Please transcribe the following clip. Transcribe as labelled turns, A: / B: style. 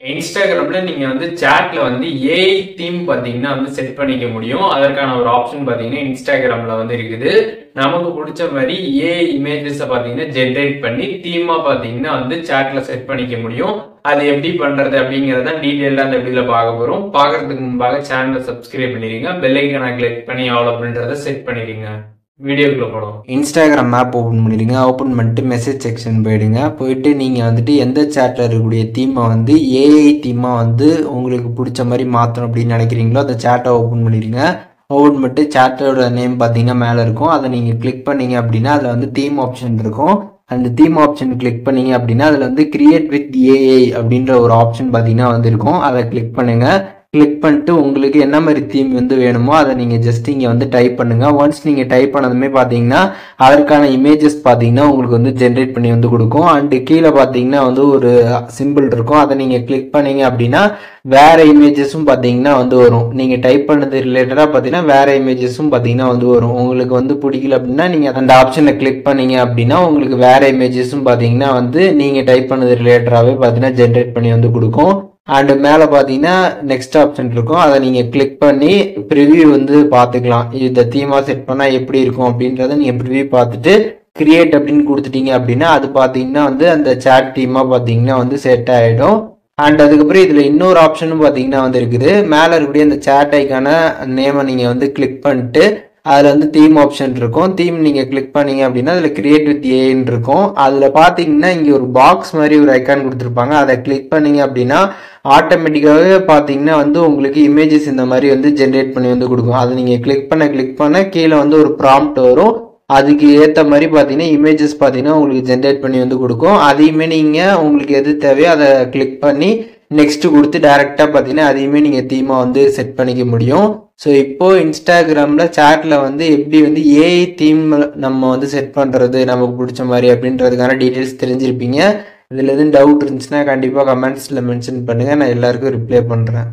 A: இன்ஸ்டாகிராம்ல நீங்க வந்து சாட்ல வந்து ஏஐ தீம் பாத்தீங்கன்னா வந்து செட் பண்ணிக்க முடியும். அதற்கான ஒரு ஆப்ஷன் பாத்தீங்கன்னா இன்ஸ்டாகிராம்ல வந்து இருக்குது. நமக்கு பிடிச்ச மாதிரி ஏஐ இமேஜஸ் பாத்தீங்கன்னா ஜென்ரேட் பண்ணி தீமா பாத்தீங்கன்னா வந்து சாட்ல செட் பண்ணிக்க முடியும். அது எப்படி பண்றது அப்படிங்கறத டீடைலா அந்த வீடியோல பார்க்க போறோம். பார்க்கறதுக்கு முன்பாக சேனலை சப்ஸ்கிரைப் பண்ணிடுங்க. பெல் ஐகானை கிளிக் பண்ணி ஆல் அப்படின்றத செட் பண்ணிடுங்க. வீடியோக்குள்ள போறோம். இன்ஸ்டாகிராம் ஆப் ஓப்பன் பண்ணிடுங்க. ஓப்பன் பண்ணிட்டு மெசேஜ் செக்ஷன் போயிடுங்க. போயிட்டு நீங்கள் வந்துட்டு எந்த சேட்டில் இருக்கக்கூடிய தீமை வந்து ஏஐ தீமாக வந்து உங்களுக்கு பிடிச்ச மாதிரி மாற்றணும் அப்படின்னு நினைக்கிறீங்களோ அந்த சேட்டை ஓப்பன் பண்ணிடுங்க. ஓப்பன் பண்ணிட்டு சேட்டோட நேம் பார்த்தீங்கன்னா மேலே இருக்கும். அதை நீங்கள் கிளிக் பண்ணீங்க அப்படின்னா அதில் வந்து தீம் ஆப்ஷன் இருக்கும். அந்த தீம் ஆப்ஷன் கிளிக் பண்ணீங்க அப்படின்னா அதில் வந்து கிரியேட் வித் ஏஐ அப்படின்ற ஒரு ஆப்ஷன் பார்த்தீங்கன்னா வந்து இருக்கும். அதை கிளிக் பண்ணுங்கள். கிளிக் பண்ணிட்டு உங்களுக்கு என்ன மாதிரி தீம் வந்து வேணுமோ அதை நீங்கள் ஜஸ்ட் இங்கே வந்து டைப் பண்ணுங்கள். ஒன்ஸ் நீங்கள் டைப் பண்ணதுமே பார்த்தீங்கன்னா அதற்கான இமேஜஸ் பார்த்தீங்கன்னா உங்களுக்கு வந்து ஜென்ரேட் பண்ணி வந்து கொடுக்கும். அண்டு கீழே பார்த்தீங்கன்னா வந்து ஒரு சிம்பிள் இருக்கும். அதை நீங்கள் கிளிக் பண்ணீங்க அப்படின்னா வேற இமேஜஸும் பார்த்தீங்கன்னா வந்து வரும். நீங்கள் டைப் பண்ணது ரிலேட்டடாக பார்த்தீங்கன்னா வேற இமேஜஸும் பார்த்தீங்கன்னா வந்து வரும். உங்களுக்கு வந்து பிடிக்கல அப்படின்னா நீங்கள் அந்த ஆப்ஷனை கிளிக் பண்ணீங்க அப்படின்னா உங்களுக்கு வேற இமேஜஸும் பார்த்தீங்கன்னா வந்து நீங்கள் டைப் பண்ணது ரிலேட்டடாகவே பார்த்தீங்கன்னா ஜென்ரேட் பண்ணி வந்து கொடுக்கும். அண்டு மேலே பார்த்தீங்கன்னா நெக்ஸ்ட் ஆப்ஷன் இருக்கும். அதை நீங்கள் கிளிக் பண்ணி ப்ரிவியூ வந்து பார்த்துக்கலாம். இந்த தீமாக செட் பண்ணால் எப்படி இருக்கும் அப்படின்றத நீங்கள் ப்ரிவியூ பார்த்துட்டு கிரியேட் அப்படின்னு கொடுத்துட்டீங்க அப்படின்னா அது பார்த்தீங்கன்னா வந்து அந்த சேட் தீமாக பார்த்தீங்கன்னா வந்து செட் ஆகிடும். அண்ட் அதுக்கப்புறம் இதில் இன்னொரு ஆப்ஷனும் பார்த்தீங்கன்னா வந்து இருக்குது. மேலே இருக்கக்கூடிய அந்த சேட் ஐக்கான நேமை நீங்கள் வந்து கிளிக் பண்ணிட்டு அதில் வந்து தீம் ஆப்ஷன் இருக்கும். தீம் நீங்கள் கிளிக் பண்ணீங்க அப்படின்னா அதில் கிரியேட் வித் ஏன்னு இருக்கும். அதில் பார்த்தீங்கன்னா இங்கே ஒரு பாக்ஸ் மாதிரி ஒரு ஐக்கான் கொடுத்துருப்பாங்க. அதை கிளிக் பண்ணீங்க அப்படின்னா ஆட்டோமேட்டிக்காகவே பார்த்தீங்கன்னா வந்து உங்களுக்கு இமேஜஸ் இந்த மாதிரி வந்து ஜென்ரேட் பண்ணி வந்து கொடுக்கும். அதை நீங்கள் கிளிக் பண்ண கீழே வந்து ஒரு ப்ராம்ப்ட் வரும். அதுக்கு ஏற்ற மாதிரி பார்த்தீங்கன்னா இமேஜஸ் பார்த்தீங்கன்னா உங்களுக்கு ஜென்ரேட் பண்ணி வந்து கொடுக்கும். அதையுமே நீங்கள் உங்களுக்கு எது தேவையோ அதை கிளிக் பண்ணி நெக்ஸ்ட் கொடுத்து டைரெக்டாக பார்த்தீங்கன்னா அதையுமே நீங்கள் தீமாக வந்து செட் பண்ணிக்க முடியும். ஸோ இப்போ இன்ஸ்டாகிராமில் சேட்டில் வந்து எப்படி வந்து ஏஐ தீம் நம்ம வந்து செட் பண்ணுறது நமக்கு பிடிச்ச மாதிரி அப்படின்றதுக்கான டீட்டெயில்ஸ் தெரிஞ்சிருப்பீங்க. இதில் எதுவும் டவுட் இருந்துச்சுன்னா கண்டிப்பாக கமெண்ட்ஸில் மென்ஷன் பண்ணுங்கள். நான் எல்லாருக்கும் ரிப்ளை பண்ணுறேன்.